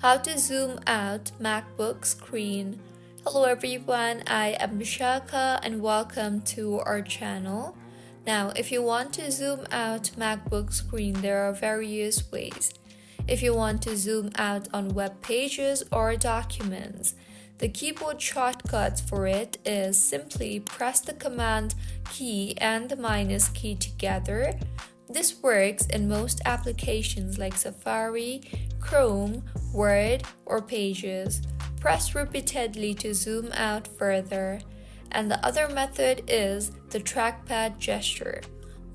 How to zoom out MacBook screen. Hello everyone, I am Vishaka and welcome to our channel. Now, if you want to zoom out MacBook screen, there are various ways. If you want to zoom out on web pages or documents, the keyboard shortcut for it is simply press the command key and the minus key together. This works in most applications like Safari, Chrome, Word, or Pages. Press repeatedly to zoom out further. And the other method is the trackpad gesture.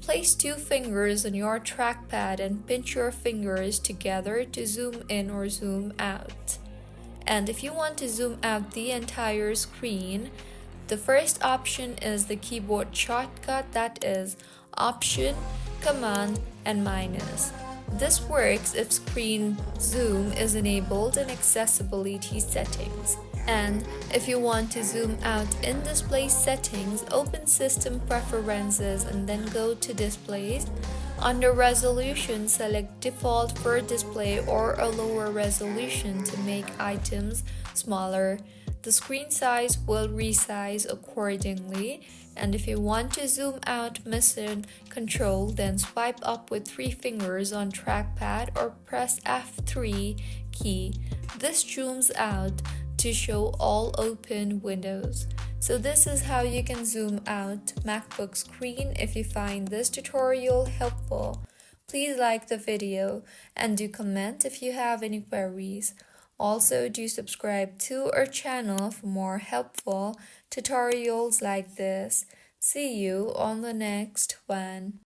Place two fingers on your trackpad and pinch your fingers together to zoom in or zoom out. And if you want to zoom out the entire screen, the first option is the keyboard shortcut, that is Option, Command, and minus. This works if screen zoom is enabled in accessibility settings. And if you want to zoom out in display settings, open System Preferences and then go to Displays. Under Resolution, select Default for Display or a lower resolution to make items smaller. The screen size will resize accordingly. And if you want to zoom out Mission Control, then swipe up with 3 fingers on trackpad or press F3 key. This zooms out to show all open windows. So this is how you can zoom out MacBook screen. If you find this tutorial helpful, please like the video and do comment if you have any queries. Also, do subscribe to our channel for more helpful tutorials like this. See you on the next one.